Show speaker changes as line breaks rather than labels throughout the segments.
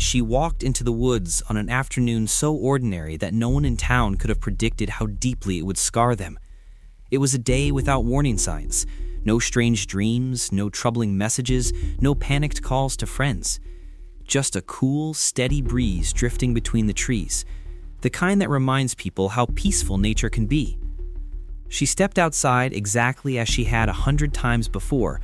she walked into the woods on an afternoon so ordinary that no one in town could have predicted how deeply it would scar them. It was a day without warning signs, no strange dreams, no troubling messages, no panicked calls to friends. Just a cool, steady breeze drifting between the trees, the kind that reminds people how peaceful nature can be. She stepped outside exactly as she had 100 times before,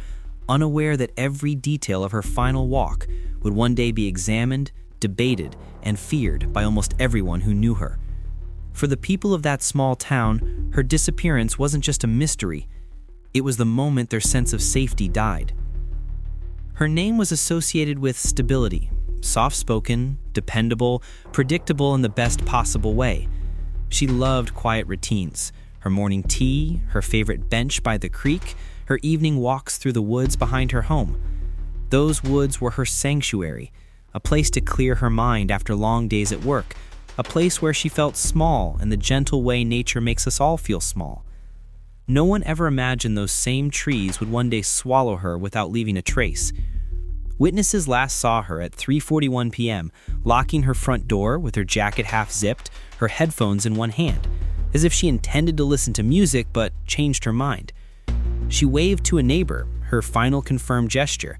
unaware that every detail of her final walk would one day be examined, debated, and feared by almost everyone who knew her. For the people of that small town, her disappearance wasn't just a mystery. It was the moment their sense of safety died. Her name was associated with stability, soft-spoken, dependable, predictable in the best possible way. She loved quiet routines, her morning tea, her favorite bench by the creek, her evening walks through the woods behind her home. Those woods were her sanctuary, a place to clear her mind after long days at work, a place where she felt small in the gentle way nature makes us all feel small. No one ever imagined those same trees would one day swallow her without leaving a trace. Witnesses last saw her at 3:41 p.m., locking her front door with her jacket half zipped, her headphones in one hand, as if she intended to listen to music but changed her mind. She waved to a neighbor, her final confirmed gesture.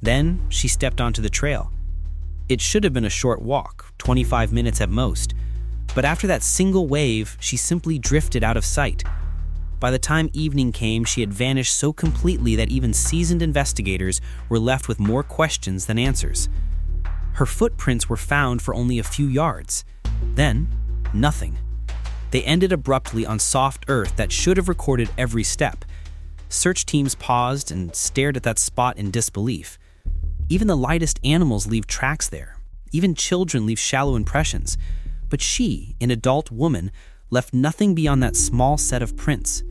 Then she stepped onto the trail. It should have been a short walk, 25 minutes at most, but after that single wave, she simply drifted out of sight. By the time evening came, she had vanished so completely that even seasoned investigators were left with more questions than answers. Her footprints were found for only a few yards. Then, nothing. They ended abruptly on soft earth that should have recorded every step. Search teams paused and stared at that spot in disbelief. Even the lightest animals leave tracks there. Even children leave shallow impressions. But she, an adult woman, left nothing beyond that small set of prints.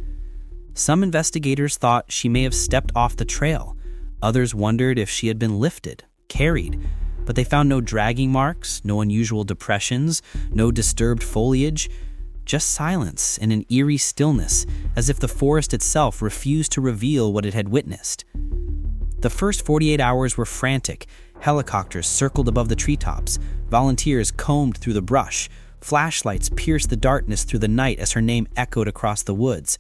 Some investigators thought she may have stepped off the trail. Others wondered if she had been lifted, carried, but they found no dragging marks, no unusual depressions, no disturbed foliage, just silence and an eerie stillness, as if the forest itself refused to reveal what it had witnessed. The first 48 hours were frantic. Helicopters circled above the treetops, volunteers combed through the brush, flashlights pierced the darkness through the night as her name echoed across the woods.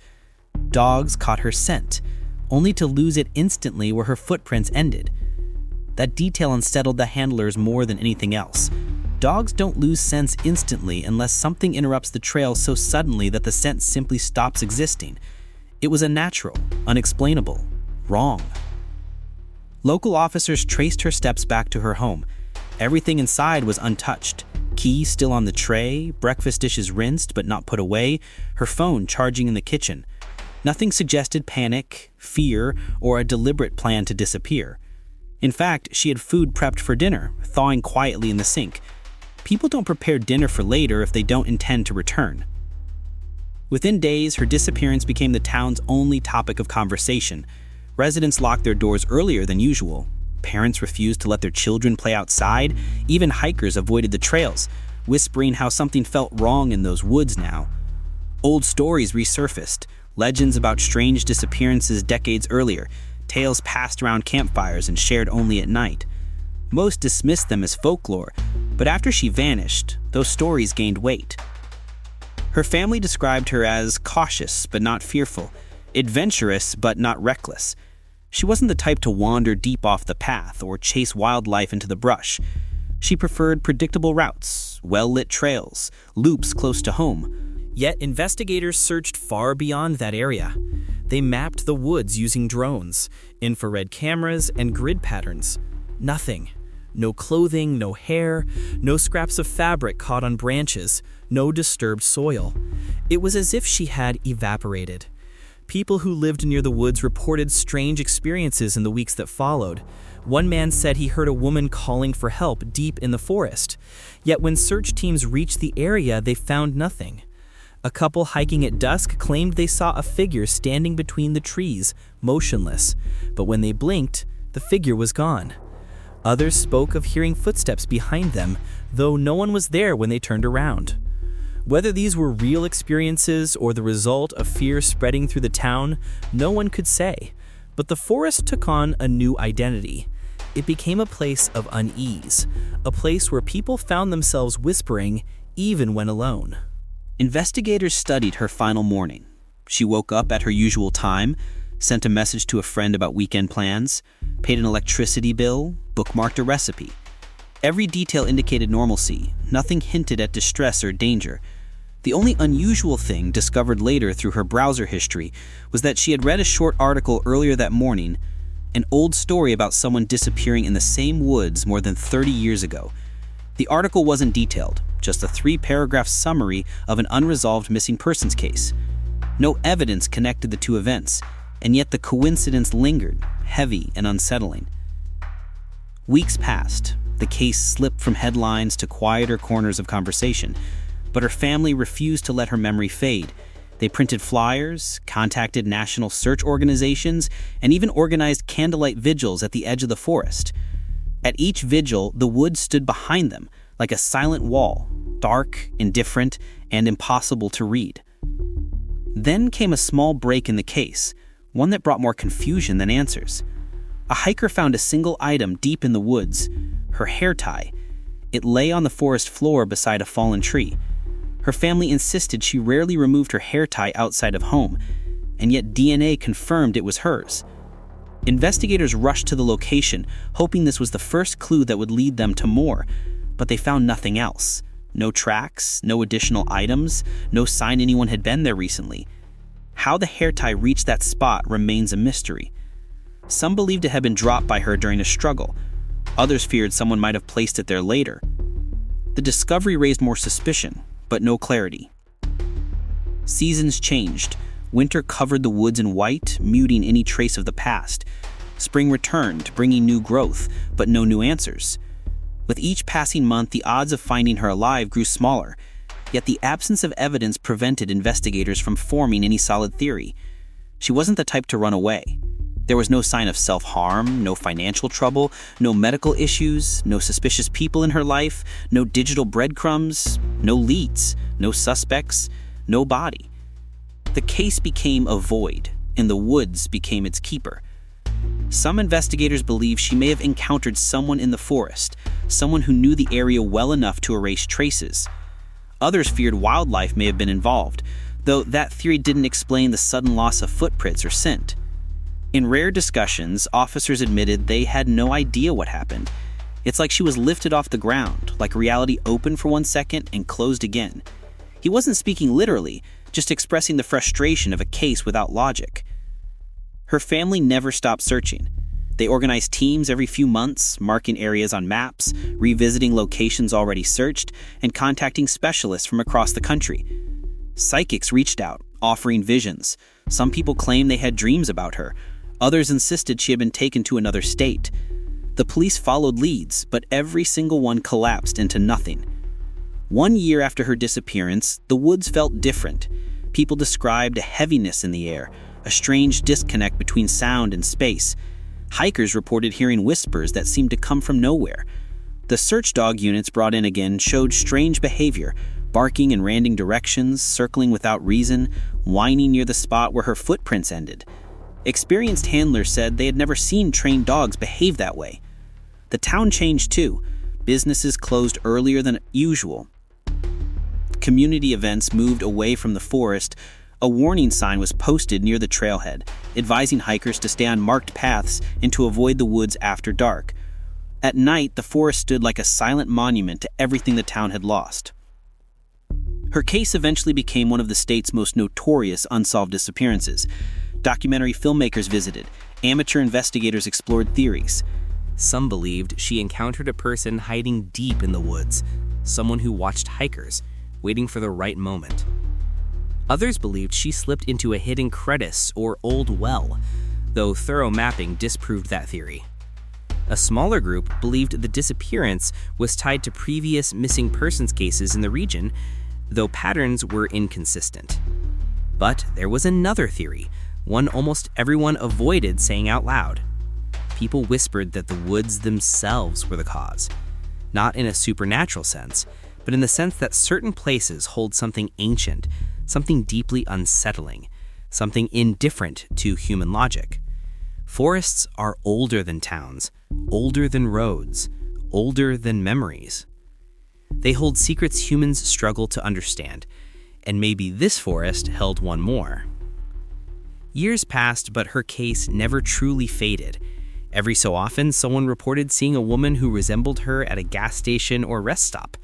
Dogs caught her scent, only to lose it instantly where her footprints ended. That detail unsettled the handlers more than anything else. Dogs don't lose sense instantly unless something interrupts the trail so suddenly that the scent simply stops existing. It was unnatural, unexplainable, wrong. Local officers traced her steps back to her home. Everything inside was untouched. Key still on the tray, breakfast dishes rinsed but not put away, her phone charging in the kitchen. Nothing suggested panic, fear, or a deliberate plan to disappear. In fact, she had food prepped for dinner, thawing quietly in the sink. People don't prepare dinner for later if they don't intend to return. Within days, her disappearance became the town's only topic of conversation. Residents locked their doors earlier than usual. Parents refused to let their children play outside. Even hikers avoided the trails, whispering how something felt wrong in those woods now. Old stories resurfaced, legends about strange disappearances decades earlier, tales passed around campfires and shared only at night. Most dismissed them as folklore, but after she vanished, those stories gained weight. Her family described her as cautious but not fearful, adventurous but not reckless. She wasn't the type to wander deep off the path or chase wildlife into the brush. She preferred predictable routes, well-lit trails, loops close to home. Yet investigators searched far beyond that area. They mapped the woods using drones, infrared cameras, and grid patterns. Nothing. No clothing, no hair, no scraps of fabric caught on branches, no disturbed soil. It was as if she had evaporated. People who lived near the woods reported strange experiences in the weeks that followed. One man said he heard a woman calling for help deep in the forest. Yet when search teams reached the area, they found nothing. A couple hiking at dusk claimed they saw a figure standing between the trees, motionless. But when they blinked, the figure was gone. Others spoke of hearing footsteps behind them, though no one was there when they turned around. Whether these were real experiences or the result of fear spreading through the town, no one could say. But the forest took on a new identity.
it became a place of unease, a place where people found themselves whispering even when alone.
Investigators studied her final morning. She woke up at her usual time, sent a message to a friend about weekend plans, paid an electricity bill, bookmarked a recipe. Every detail indicated normalcy, nothing hinted at distress or danger. The only unusual thing, discovered later through her browser history, was that she had read a short article earlier that morning, an old story about someone disappearing in the same woods more than 30 years ago. The article wasn't detailed, just a 3-paragraph summary of an unresolved missing persons case. No evidence connected the two events, and yet the coincidence lingered, heavy and unsettling. Weeks passed. The case slipped from headlines to quieter corners of conversation, but her family refused to let her memory fade. They printed flyers, contacted national search organizations, and even organized candlelight vigils at the edge of the forest. At each vigil, the woods stood behind them, like a silent wall, dark, indifferent, and impossible to read. Then came a small break in the case, one that brought more confusion than answers. A hiker found a single item deep in the woods, her hair tie. It lay on the forest floor beside a fallen tree. Her family insisted she rarely removed her hair tie outside of home, and yet DNA confirmed it was hers. Investigators rushed to the location, hoping this was the first clue that would lead them to more, but they found nothing else. No tracks, no additional items, no sign anyone had been there recently. How the hair tie reached that spot remains a mystery. Some believed it had been dropped by her during a struggle. Others feared someone might have placed it there later. The discovery raised more suspicion, but no clarity. Seasons changed. Winter covered the woods in white, muting any trace of the past. Spring returned, bringing new growth, but no new answers. With each passing month, the odds of finding her alive grew smaller, yet the absence of evidence prevented investigators from forming any solid theory. She wasn't the type to run away. There was no sign of self-harm, no financial trouble, no medical issues, no suspicious people in her life, no digital breadcrumbs, no leads, no suspects, no body. The case became a void, and the woods became its keeper. Some investigators believe she may have encountered someone in the forest, someone who knew the area well enough to erase traces. Others feared wildlife may have been involved, though that theory didn't explain the sudden loss of footprints or scent. In rare discussions, officers admitted they had no idea what happened. It's like she was lifted off the ground, like reality opened for 1 second and closed again. He wasn't speaking literally, just expressing the frustration of a case without logic. Her family never stopped searching. They organized teams every few months, marking areas on maps, revisiting locations already searched, and contacting specialists from across the country. Psychics reached out, offering visions. Some people claimed they had dreams about her. Others insisted she had been taken to another state. The police followed leads, but every single one collapsed into nothing. 1 year after her disappearance, the woods felt different. People described a heaviness in the air, a strange disconnect between sound and space. Hikers reported hearing whispers that seemed to come from nowhere. The search dog units brought in again showed strange behavior, barking in random directions, circling without reason, whining near the spot where her footprints ended. Experienced handlers said they had never seen trained dogs behave that way. The town changed too. Businesses closed earlier than usual. Community events moved away from the forest. A warning sign was posted near the trailhead, advising hikers to stay on marked paths and to avoid the woods after dark. At night, the forest stood like a silent monument to everything the town had lost. Her case eventually became one of the state's most notorious unsolved disappearances. Documentary filmmakers visited. Amateur investigators explored theories.
Some believed she encountered a person hiding deep in the woods, someone who watched hikers, waiting for the right moment. Others believed she slipped into a hidden crevice or old well, though thorough mapping disproved that theory. A smaller group believed the disappearance was tied to previous missing persons cases in the region, though patterns were inconsistent. But there was another theory, one almost everyone avoided saying out loud. People whispered that the woods themselves were the cause, not in a supernatural sense, but in the sense that certain places hold something ancient, something deeply unsettling, something indifferent to human logic. Forests are older than towns, older than roads, older than memories. They hold secrets humans struggle to understand, and maybe this forest held one more. Years passed, but her case never truly faded. Every so often, someone reported seeing a woman who resembled her at a gas station or rest stop.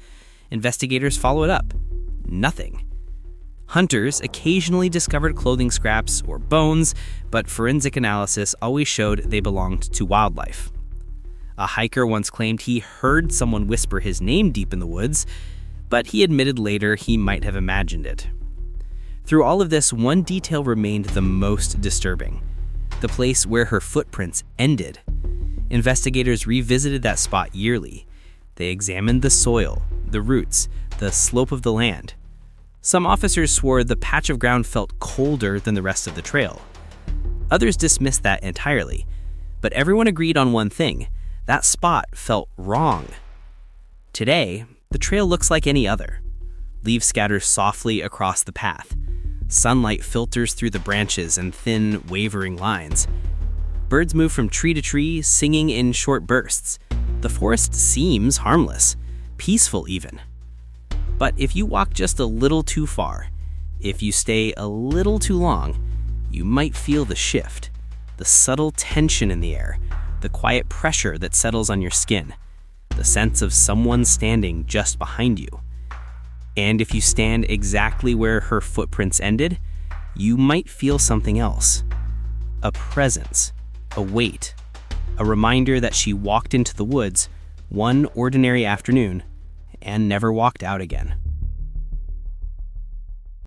Investigators followed up. Nothing. Hunters occasionally discovered clothing scraps or bones, but forensic analysis always showed they belonged to wildlife. A hiker once claimed he heard someone whisper his name deep in the woods, but he admitted later he might have imagined it. Through all of this, one detail remained the most disturbing: the place where her footprints ended. Investigators revisited that spot yearly. They examined the soil, the roots, the slope of the land. Some officers swore the patch of ground felt colder than the rest of the trail. Others dismissed that entirely, but everyone agreed on one thing: that spot felt wrong. Today, the trail looks like any other. Leaves scatter softly across the path. Sunlight filters through the branches and thin, wavering lines. Birds move from tree to tree, singing in short bursts. The forest seems harmless, peaceful even. But if you walk just a little too far, if you stay a little too long, you might feel the shift, the subtle tension in the air, the quiet pressure that settles on your skin, the sense of someone standing just behind you. And if you stand exactly where her footprints ended, you might feel something else. A presence, a weight, a reminder that she walked into the woods one ordinary afternoon and never walked out again.